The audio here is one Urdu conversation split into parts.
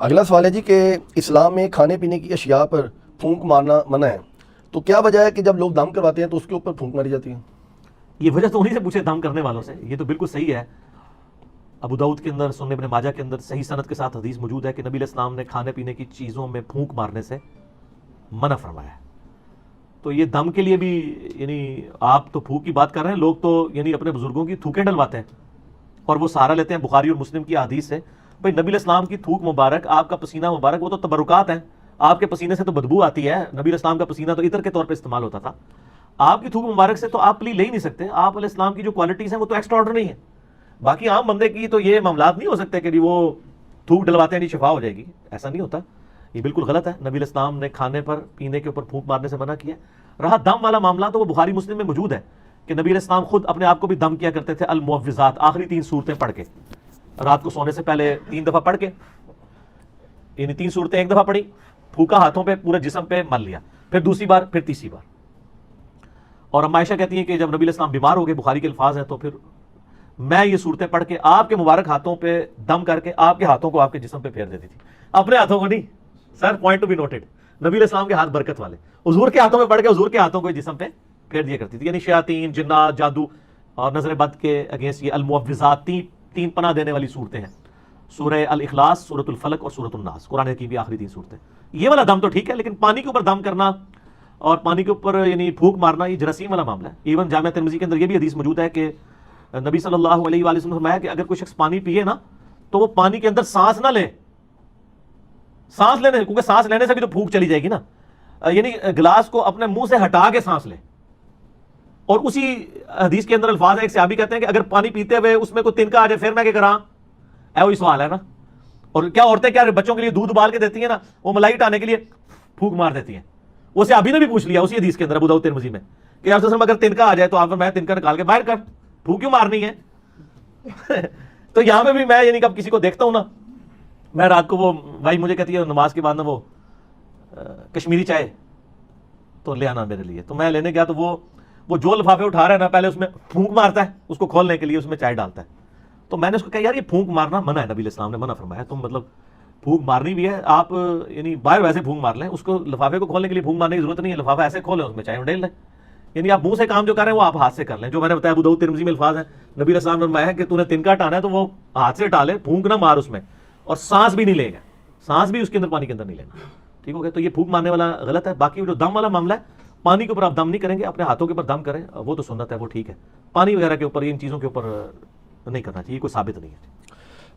اگلا سوال ہے جی کہ اسلام میں کھانے پینے کی اشیاء پر پھونک مارنا منع ہے، تو کیا وجہ ہے کہ جب لوگ دم کرواتے ہیں تو اس کے اوپر پھونک ماری جاتی ہے؟ یہ وجہ تو انہیں سے پوچھے دم کرنے والوں سے، یہ تو بالکل صحیح ہے۔ ابو داؤد کے اندر، سنن ابن ماجہ کے اندر صحیح سند کے ساتھ حدیث موجود ہے کہ نبی علیہ السلام نے کھانے پینے کی چیزوں میں پھونک مارنے سے منع فرمایا ہے۔ تو یہ دم کے لیے بھی، یعنی آپ تو پھونک کی بات کر رہے ہیں، لوگ تو یعنی اپنے بزرگوں کی تھوکیں ڈلواتے ہیں اور وہ سہارا لیتے ہیں بخاری اور مسلم کی حدیث سے۔ بھائی نبی علیہ السلام کی تھوک مبارک، آپ کا پسینہ مبارک، وہ تو تبرکات ہیں، آپ کے پسینے سے تو بدبو آتی ہے، نبی علیہ السلام کا پسینہ تو عطر کے طور پہ استعمال ہوتا تھا، آپ کی تھوک مبارک سے تو آپ پلی لے ہی نہیں سکتے۔ آپ علیہ السلام کی جو کوالٹیز ہیں وہ تو ایکسٹرا آرڈنری ہیں، باقی عام بندے کی تو یہ معاملات نہیں ہو سکتے کہ وہ تھوک ڈلواتے ہیں شفا ہو جائے گی، ایسا نہیں ہوتا، یہ بالکل غلط ہے۔ نبی علیہ السلام نے کھانے پر پینے کے اوپر پھونک مارنے سے منع کیا۔ رہا دم والا معاملہ تو وہ بخاری مسلم میں موجود ہے کہ نبی علیہ السلام خود اپنے آپ کو بھی دم کیا کرتے تھے، المعوذات، آخری 3 صورتیں پڑھ کے، رات کو سونے سے پہلے 3 دفعہ پڑھ کے، یعنی 3 صورتیں ایک دفعہ پڑھی، پھونکا ہاتھوں پہ، پورے جسم پہ مل لیا، پھر دوسری بار، پھر تیسری بار۔ اور اما عائشہ کہتی ہیں کہ جب نبی علیہ السلام بیمار ہو گئے، بخاری کے الفاظ ہیں، تو پھر میں یہ صورتیں پڑھ کے آپ کے مبارک ہاتھوں پہ دم کر کے آپ کے ہاتھوں کو آپ کے جسم پہ پھیر دیتی تھی، اپنے ہاتھوں کو نہیں سر، پوائنٹ ٹو بی نوٹڈ، نبی علیہ السلام کے ہاتھ برکت والے، حضور کے ہاتھوں میں پڑھ کے حضور کے ہاتھوں کو جسم پہ پھیر دیا کرتی تھی۔ یعنی شیاطین، جنات، جادو اور نظر بد کے اگینسٹ یہ المعوذات، 3 پناہ دینے والی صورتیں ہیں، سورہ الاخلاص، سورۃ الفلق اور سورۃ الناس، قرآن کی بھی آخری 3 صورتیں۔ یہ والا دم تو ٹھیک ہے، لیکن پانی کے اوپر دم کرنا اور پانی کے اوپر یعنی پھونک مارنا یہ جراثیم والا معاملہ ہے۔ ایون جامعہ ترمذی کے اندر یہ بھی حدیث موجود ہے کہ نبی صلی اللہ علیہ وآلہ وسلم نے فرمایا کہ اگر کوئی شخص پانی پیے نا تو وہ پانی کے اندر سانس نہ لے، سانس لینے، کیونکہ سانس لینے سے بھی تو پھونک چلی جائے گی نا، یعنی گلاس کو اپنے منہ سے ہٹا کے سانس لے۔ اور اسی حدیث کے اندر الفاظ ہیں، ایک صحابی کہتے ہیں کہ اگر پانی پیتے ہوئے اس میں کوئی تنکا آ جائے پھر میں کیا کراں؟ وہی سوال ہے نا۔ اور کیا عورتیں کیا بچوں کے لیے دودھ ابال کے دیتی ہیں نا، وہ ملائی ہٹانے کے لیے پھونک مار دیتی ہیں۔ وہ صحابی نے بھی پوچھ لیا اسی حدیث کے اندر ابو داؤد ترمذی میں کہ یا رسول اللہ اگر تنکا آ جائے تو آپ فرمایا تنکا نکال کے باہر کر، پھونک کیوں مارنی ہے؟ تو یہاں پہ بھی میں یعنی کب کسی کو دیکھتا ہوں نا، میں رات کو وہ بھائی مجھے کہتی ہے نماز کے بعد نا وہ کشمیری چائے تو لے آنا میرے لیے، تو میں لینے گیا تو وہ جو لفافے اٹھا رہا ہے نا پہلے اس میں پھونک مارتا ہے، اس کو کھولنے کے لیے اس میں چائے ڈالتا ہے۔ تو میں نے اس کو کہا یار یہ پھونک مارنا منع ہے، نبی علیہ السلام نے منع فرمایا، تم مطلب پھونک مارنی بھی ہے، آپ یعنی باہر ویسے پھونک مار لیں، اس کو لفافے کو کھولنے کے لیے پھونک مارنے کی ضرورت نہیں ہے، لفافہ ایسے کھولیں اس میں چائے ڈال لیں، یعنی آپ منہ سے کام جو کر رہے ہیں وہ آپ ہاتھ سے کر لیں۔ جو میں نے بتایا ابو داؤد ترمذی میں الفاظ ہیں، نبی علیہ السلام نے فرمایا کہ تو نے تنکا ہٹانا ہے تو وہ ہاتھ سے ہٹا لے، پھونک نہ مار اس میں، اور سانس بھی نہیں لے گا، سانس بھی اس کے اندر پانی کے اندر نہیں لینا، ٹھیک ہو گیا؟ تو یہ پھونک مارنے والا غلط ہے۔ باقی جو دم والا معاملہ ہے، پانی کے اوپر آپ دم نہیں کریں گے، اپنے ہاتھوں کے اوپر دم کریں، وہ تو سنت ہے، وہ ٹھیک ہے۔ پانی وغیرہ کے اوپر، ان چیزوں کے اوپر نہیں کرنا چاہیے، کوئی ثابت نہیں ہے۔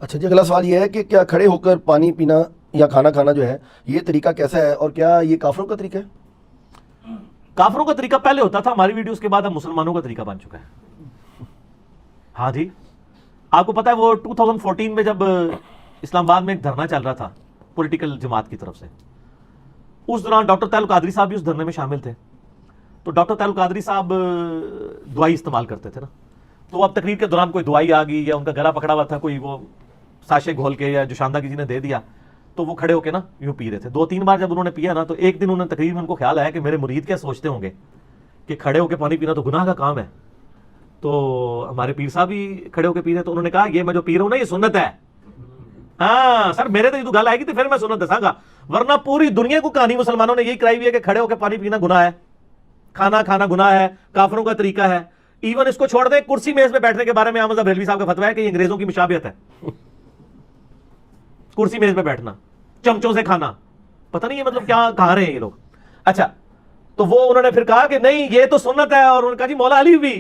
اچھا جی، اگلا سوال یہ ہے کہ کیا کھڑے ہو کر پانی پینا یا کھانا کھانا جو ہے یہ طریقہ کیسا ہے، اور کیا یہ کافروں کا طریقہ ہے؟ کافروں کا طریقہ پہلے ہوتا تھا، ہماری ویڈیوز کے بعد اب مسلمانوں کا طریقہ بن چکا ہے۔ ہاں جی، آپ کو پتا ہے وہ 2014 میں جب اسلام آباد میں ایک دھرنا چل رہا تھا پولیٹیکل جماعت کی طرف سے، اس دوران ڈاکٹر طاہر القادری صاحب بھی اس دھرنے میں شامل تھے۔ تو ڈاکٹر طاہر القادری صاحب دوائی استعمال کرتے تھے نا، تو اب تقریر کے دوران کوئی دوائی آ گئی یا ان کا گلا پکڑا ہوا تھا، کوئی وہ ساشے گھول کے یا جوشاندہ کسی نے دے دیا، تو وہ کھڑے ہو کے نا یوں پی رہے تھے۔ 2-3 بار جب انہوں نے پیا نا، تو ایک دن انہوں نے تقریر میں ان کو خیال آیا کہ میرے مرید کیا سوچتے ہوں گے کہ کھڑے ہو کے پانی پینا تو گناہ کا کام ہے، تو ہمارے پیر صاحب بھی کھڑے ہو کے پی رہے، تو انہوں نے کہا یہ میں جو پی رہا ہوں نا یہ سنت ہے۔ ہاں سر، میرے تو گل آئے گی تو پھر میں سنت دساں گا، ورنہ پوری دنیا کو کہانی مسلمانوں نے یہی کرائی ہوئی ہے کہ کھڑے ہو کے پانی پینا گناہ ہے، کھانا کھانا گناہ ہے، کافروں کا طریقہ ہے۔ ایون اس کو چھوڑ دیں، کرسی میز پہ بیٹھنے کے بارے میں احمد بریلوی صاحب کا فتویٰ ہے کہ یہ انگریزوں کی مشابہت ہے، کرسی میز پہ بیٹھنا، چمچوں سے کھانا، پتہ نہیں یہ مطلب کیا کہا رہے ہیں یہ لوگ۔ اچھا، تو وہ انہوں نے پھر کہا کہ نہیں یہ تو سنت ہے، اور انہوں نے کہا جی مولا علی بھی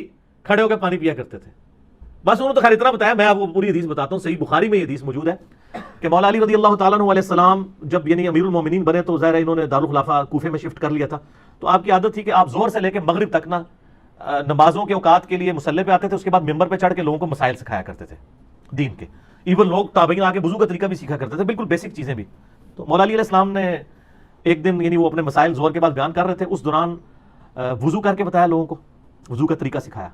کھڑے ہو کے پانی پیا کرتے تھے۔ بس انہوں نے تو خیر اتنا بتایا، میں آپ کو پوری حدیث بتاتا ہوں، صحیح بخاری میں یہ حدیث موجود ہے کہ مولا علی رضی اللہ تعالیٰ عنہ علیہ السلام جب یعنی امیر المومنین بنے تو ظاہر ہے انہوں نے دارالخلافہ کوفے میں شفٹ کر لیا تھا، تو آپ کی عادت تھی کہ آپ زور سے لے کے مغرب تک نا نمازوں کے اوقات کے لیے مصلی پہ آتے تھے، اس کے بعد ممبر پہ چڑھ کے لوگوں کو مسائل سکھایا کرتے تھے دین کے، ایون لوگ تابعین آ کے وضو کا طریقہ بھی سیکھا کرتے تھے، بالکل بیسک چیزیں بھی۔ تو مولا علی علیہ السلام نے ایک دن یعنی وہ اپنے مسائل زور کے بعد بیان کر رہے تھے، اس دوران وضو کر کے بتایا لوگوں کو، وضو کا طریقہ سکھایا،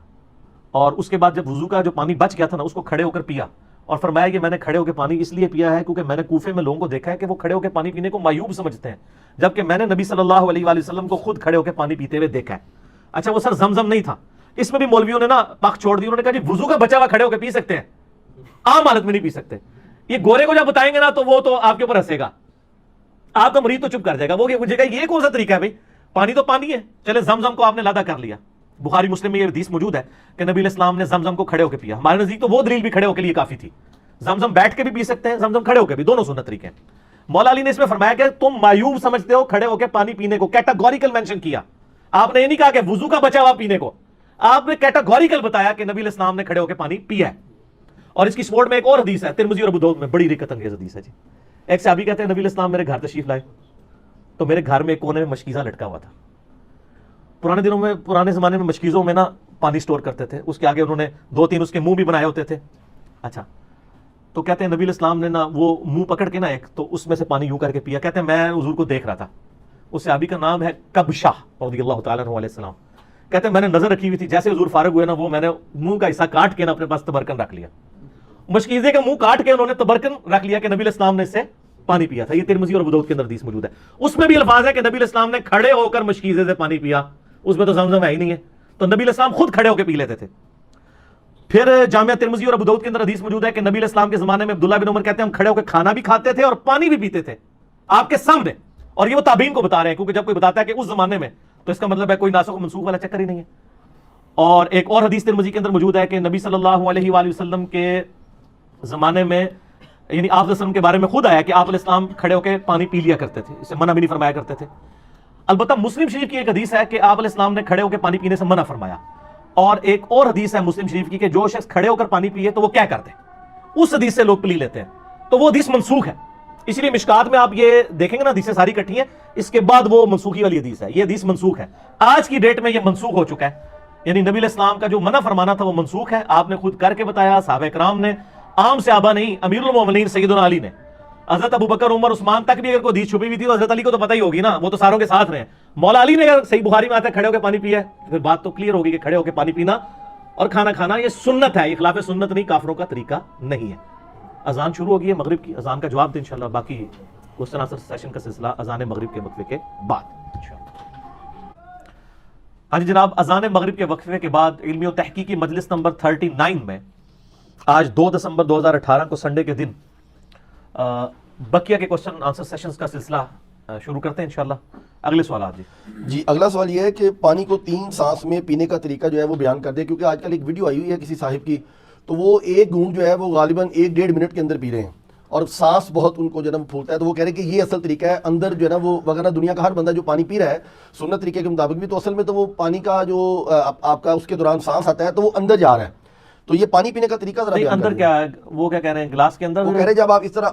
اور اس کے بعد جب وضو کا جو پانی بچ گیا تھا نا اس کو کھڑے ہو کر پیا، اور فرمایا کہ میں نے کھڑے ہو کے پانی اس لیے پیا ہے کیونکہ میں نے کوفے میں لوگوں کو دیکھا ہے کہ وہ کھڑے ہو کے پانی پینے کو معیوب سمجھتے ہیں، جبکہ میں نے نبی صلی اللہ علیہ وآلہ وسلم کو خود کھڑے ہو کے پانی پیتے ہوئے دیکھا ہے۔ اچھا وہ سر زمزم نہیں تھا، اس میں بھی مولویوں نے نا پک چھوڑ دی، انہوں نے کہا جی وضو کا بچا ہوا کھڑے ہو کے پی سکتے ہیں، عام حالت میں نہیں پی سکتے۔ یہ گورے کو جب بتائیں گے نا تو وہ تو آپ کے اوپر ہنسے گا, آپ کا مریض تو چپ کر جائے گا, وہ پوچھے گا یہ کون سا طریقہ ہے بھائی, پانی تو پانی ہے. چلے زمزم کو آپ نے لادا کر لیا, بخاری مسلم میں یہ حدیث موجود ہے کہ نبی علیہ السلام نے زمزم کو کھڑے ہو کے پیا. ہمارے نزدیک تو وہ دلیل بھی کھڑے ہو کے لیے کافی تھی, زمزم بیٹھ کے بھی پی سکتے ہیں, زمزم کھڑے ہو کے بھی, دونوں سنت طریقے ہیں. مولا علی نے اس میں فرمایا کہ تم معیوب سمجھتے ہو کھڑے ہو کے پانی پینے کو, کیٹاگوریکل مینشن کیا. آپ نے یہ نہیں کہا کہ وضو کا بچا ہوا پینے کو, آپ نے کیٹاگوریکل بتایا کہ نبی علیہ السلام نے کھڑے ہو کے پانی پیا ہے. اور اس کی سپورٹ میں ایک اور حدیث ہے ترمذی اور ابو داؤد میں, بڑی رکت انگیز حدیث ہے جی. ایک صحابی کہتے ہیں نبی علیہ السلام میرے گھر تشریف لائے تو میرے گھر میں ایک کونے میں مشکیزہ لٹکا ہوا تھا. پرانے دنوں میں, پرانے زمانے میں مشکیزوں میں نا پانی سٹور کرتے تھے, اس کے آگے انہوں نے 2-3 اس کے منہ بھی بنائے ہوتے تھے. اچھا, تو کہتے ہیں نبی علیہ السلام نے نا وہ منہ پکڑ کے نا ایک تو اس میں سے پانی یوں کر کے پیا. کہتے ہیں میں حضور کو دیکھ رہا تھا, اس صحابی کا نام ہے کبشہ رضی اللہ تعالیٰ عنہ علیہ السلام. کہتے ہیں میں نے نظر رکھی ہوئی تھی, جیسے حضور فارغ ہوئے نا وہ میں نے منہ کا حصہ کاٹ کے نا اپنے پاس تبرکن رکھ لیا. مشکیزے کا منہ کاٹ کے انہوں نے تبرکن رکھ لیا کہ نبی علیہ السلام نے اس سے پانی پیا تھا. یہ ترمذی اور ابو داؤد کے اندر حدیث موجود ہے. اس میں بھی الفاظ ہے کہ نبی علیہ السلام نے کھڑے ہو کر مشکیزے سے پانی پیا. اس میں تو زمزم ہے ہی نہیں ہے, تو نبی علیہ السلام خود کھڑے ہو کے پی لیتے تھے. پھر جامعہ ترمذی اور ابو داؤد کے اندر حدیث موجود ہے کہ نبی علیہ السلام کے زمانے میں عبداللہ بن عمر کہتے ہیں ہم کھڑے ہو کے کھانا بھی کھاتے تھے اور پانی بھی پیتے تھے آپ کے سامنے. اور یہ وہ تابعین کو بتا رہے ہیں, کیونکہ جب کوئی بتاتا ہے کہ اس زمانے میں, تو اس کا مطلب ہے کوئی ناسخ و منسوخ والا چکر ہی نہیں ہے. اور ایک اور حدیث ترمذی کے اندر موجود ہے کہ نبی صلی اللہ علیہ وآلہ وسلم کے زمانے میں, یعنی آپ علیہ السلام کے بارے میں خود آیا کہ آپ علیہ السلام کھڑے ہو کے پانی پی لیا کرتے تھے, اسے منع بھی نہیں فرمایا کرتے تھے. البتہ مسلم شریف کی ایک حدیث ہے کہ آپ علیہ السلام نے کھڑے ہو کے پانی پینے سے منع فرمایا. اور ایک اور حدیث ہے مسلم شریف کی کہ جو شخص کھڑے ہو کر پانی پیے تو وہ کیا کرتے ہیں, اس حدیث سے لوگ پلی لیتے ہیں, تو وہ حدیث منسوخ ہے. اس لیے مشکات میں آپ یہ دیکھیں گے نا حدیثیں ساری کٹھی ہیں, اس کے بعد وہ منسوخی والی حدیث ہے, یہ حدیث منسوخ ہے. آج کی ڈیٹ میں یہ منسوخ ہو چکا ہے, یعنی نبی علیہ السلام کا جو منع فرمانا تھا وہ منسوخ ہے. آپ نے خود کر کے بتایا, صحابہ کرام نے, عام صحابہ نہیں, امیر المومنین سیدنا علی نے, حضرت ابو بکر, عمر, عثمان تک بھی اگر کوئی حدیث چھپی ہوئی تھی تو حضرت علی کو تو پتہ ہی ہوگی نا, وہ تو ساروں کے ساتھ رہے ہیں. مولا علی نے اگر صحیح بخاری میں آتا ہے کھڑے ہو کے پانی پیا ہے, پھر بات تو کلیئر ہوگی کہ کھڑے ہو کے پانی پینا اور کھانا کھانا یہ سنت ہے, یہ خلاف سنت نہیں, کافروں کا طریقہ نہیں ہے. اذان شروع ہو گئی ہے مغرب کی, اذان کا جواب دیں انشاءاللہ, باقی کوسچن آنسر سیشن کا سلسلہ اذان مغرب کے وقفے کے بعد. ہاں جی جناب, اذان مغرب کے وقفے کے بعد علمی و تحقیقی مجلس نمبر 39 میں آج 2 دسمبر 2018 کو سنڈے کے دن بقیہ کے کوسچن آنسر سیشنز کا سلسلہ شروع کرتے ہیں انشاءاللہ. اگلے سوالات جی. اگلا سوال یہ ہے کہ پانی کو 3 سانس میں پینے کا طریقہ جو ہے وہ بیان کر دیں, کیونکہ آج کل ایک ویڈیو آئی ہوئی ہے کسی صاحب کی, تو وہ ایک گھونٹ جو ہے وہ غالباً 1-1.5 منٹ کے اندر پی رہے ہیں اور سانس بہت ان کو جو ہے نا پھولتا ہے. تو وہ کہہ رہے ہیں کہ یہ اصل طریقہ ہے اندر جو ہے نا وہ, وغیرہ دنیا کا ہر بندہ جو پانی پی رہا ہے سنت طریقے کے مطابق بھی, تو اصل میں تو وہ پانی کا جو آپ کا اس کے دوران سانس آتا ہے تو وہ اندر جا رہا ہے. تو یہ پانی پینے کا طریقہ ذرا بیان اندر کیا ہے, وہ کیا کہہ رہے ہیں گلاس کے اندر, وہ کہہ رہے ہیں جب آپ اس طرح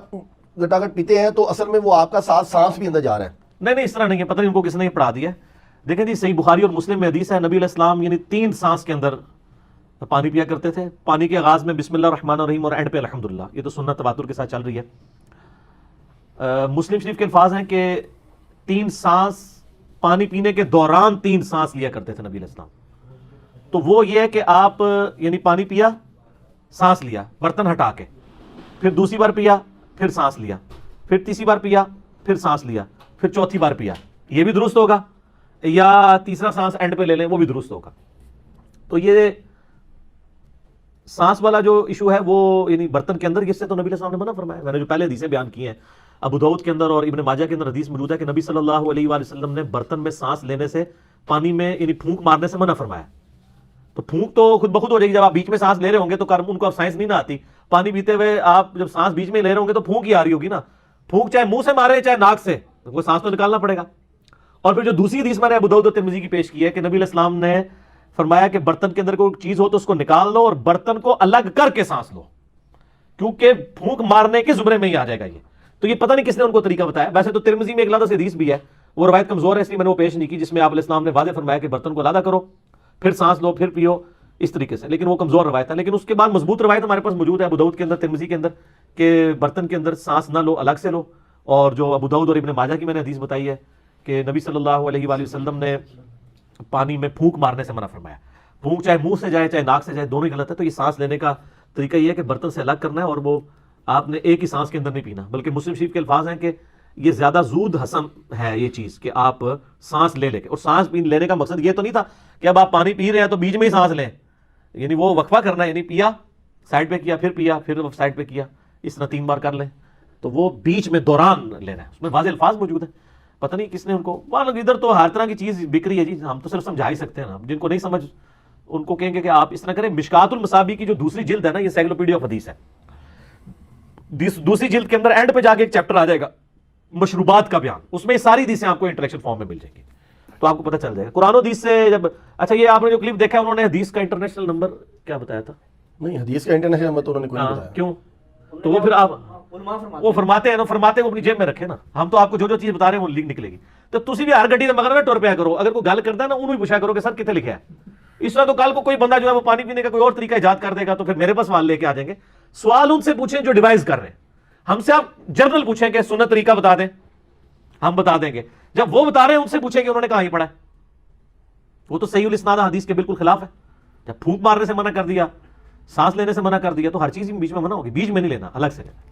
گٹاگٹ پیتے ہیں تو اصل میں وہ آپ کا سانس بھی اندر جا رہا ہے. نہیں اس طرح نہیں ہے, پتہ نہیں ان کو کس نے یہ پڑھا دیا ہے. دیکھیں جی, صحیح بخاری اور مسلم میں حدیث ہے نبی علیہ السلام یعنی 3 سانس کے اندر پانی پیا کرتے تھے. پانی کے آغاز میں بسم اللہ الرحمن الرحیم اور اینڈ پہ الحمدللہ, یہ تو سنت تواتر کے ساتھ چل رہی ہے. مسلم شریف کے الفاظ ہیں کہ 3 سانس پانی پینے کے دوران 3 سانس لیا کرتے تھے نبی علیہ السلام. تو وہ یہ ہے کہ آپ یعنی پانی پیا, سانس لیا برتن ہٹا کے, پھر دوسری بار پیا, پھر سانس لیا, پھر تیسری بار پیا, پھر سانس لیا, پھر چوتھی بار پیا, یہ بھی درست ہوگا, یا تیسرا سانس اینڈ پہ لے لیں وہ بھی درست ہوگا. تو یہ سانس والا جو ایشو ہے وہ یعنی برتن کے اندر, اس سے تو نبی علیہ السلام نے منع فرمایا. میں نے جو پہلے حدیثیں بیان کی ہیں ابو داؤد کے اندر اور ابن ماجہ کے اندر حدیث موجود ہے کہ نبی صلی اللہ علیہ وآلہ وسلم نے برتن میں سانس لینے سے, پانی میں یعنی پھونک مارنے سے منع فرمایا. تو پھونک تو خود بخود ہو جائے گی, جب آپ بیچ میں سانس لے رہے ہوں گے تو ان کو اب سائنس نہیں نہ آتی, پانی پیتے ہوئے آپ جب سانس بیچ میں لے رہے ہوں گے تو پھونک ہی آ رہی ہوگی نا. پھونک چاہے منہ سے مارے چاہے ناک سے, وہ سانس تو نکالنا پڑے گا. اور پھر جو دوسری حدیث میں نے ابو داؤد اور ترمذی کی پیش کی ہے کہ نبی علیہ السلام نے فرمایا کہ برتن کے اندر کوئی چیز ہو تو اس کو نکال لو اور برتن کو الگ کر کے سانس لو, کیونکہ پھونک مارنے کے زمرے میں ہی آ جائے گا یہ. تو یہ پتہ نہیں کس نے ان کو طریقہ بتایا. ویسے تو ترمذی میں ایک علیحدہ سے حدیث بھی ہے, وہ روایت کمزور ہے اس لیے میں نے وہ پیش نہیں کی, جس میں آپ علیہ السلام نے واضح فرمایا کہ برتن کو علیحدہ کرو, پھر سانس لو, پھر پیو, اس طریقے سے. لیکن وہ کمزور روایت ہے. لیکن اس کے بعد مضبوط روایت ہمارے پاس موجود ہے ابو داؤد کے اندر, ترمذی کے اندر, کہ برتن کے اندر سانس نہ لو, الگ سے لو. اور جو ابو داؤد اور ابن ماجہ کی میں نے حدیث بتائی ہے کہ نبی صلی اللہ علیہ وآلہ وسلم نے پانی میں پھونک مارنے سے منع فرمایا. پھونک چاہے منہ سے جائے چاہے ناک سے جائے, دونوں ہی غلط ہے. تو یہ سانس لینے کا طریقہ یہ ہے کہ برتن سے الگ کرنا ہے, اور وہ آپ نے ایک ہی سانس کے اندر نہیں پینا. بلکہ مسلم شریف کے الفاظ ہیں کہ یہ زیادہ زود ہضم ہے یہ چیز کہ آپ سانس لے کے, اور سانس لینے کا مقصد یہ تو نہیں تھا کہ اب آپ پانی پی رہے ہیں تو بیچ میں ہی سانس لیں, یعنی وہ وقفہ کرنا, یعنی پیا سائڈ پہ کیا, پھر پیا, پھر سائڈ پہ کیا, اس طرح 3 بار کر لیں تو وہ بیچ میں دوران لینا ہے, اس میں واضح الفاظ موجود ہیں. پتہ نہیں کس نے ان کو, ادھر تو ہر طرح کی چیز بک رہی ہے جی, ہم تو صرف سمجھا ہی سکتے ہیں نا, جن کو نہیں سمجھ ان کو کہیں گے کہ آپ اس طرح کریں. مشکات المصابی کی جو دوسری جلد ہے نا, یہ سائیکلوپیڈیا آف حدیث ہے, دوسری جلد کے اندر اینڈ پہ جا کے ایک چیپٹر آ جائے گا مشروبات کا بیان, اس میں ساری حدیثیں آپ کو انٹریکشن فارم میں مل جائیں گی, تو آپ کو پتہ چل جائے گا قرآن و حدیث سے. جب اچھا یہ آپ نے جو کلپ دیکھا ہے, انہوں نے حدیث کا انٹرنیشنل نمبر کیا بتایا تھا؟ نہیں, حدیث کا انٹرنیشنل نمبر تو انہوں نے کوئی نہیں بتایا. کیوں؟ تو وہ پھر آپ وہ فرماتے ہیں نا, فرماتے ہیں وہ اپنی جیب میں رکھے نا, ہم تو آپ کو جو جو چیز بتا رہے ہیں وہ لنک نکلے گی. تو تسی بھی ہر گڈی مگر نہ ٹور پیا کرو, اگر کوئی گل کرتا ہے نا انہوں ہی پوچھا کرو کہ سر کتنے لکھا ہے. اس طرح تو کل کو کوئی بندہ جو ہے وہ پانی پینے کا کوئی اور طریقہ ایجاد کر دے گا, تو پھر میرے پاس سوال لے کے آ جائیں گے. سوال ان سے پوچھیں جو ڈیوائز کر رہے ہیں, ہم سے آپ جنرل پوچھیں کہ سنت طریقہ بتا دیں, ہم بتا دیں گے. جب وہ بتا رہے ہیں ان سے پوچھیں کہ انہوں نے کہاں ہی پڑھا ہے, وہ تو صحیح الاسناد حدیث کے بالکل خلاف ہے. جب پھونک مارنے سے منع کر دیا, سانس لینے سے منع کر دیا, تو ہر چیز بیچ میں منع ہوگی, بیچ میں نہیں لینا, الگ سے لینا.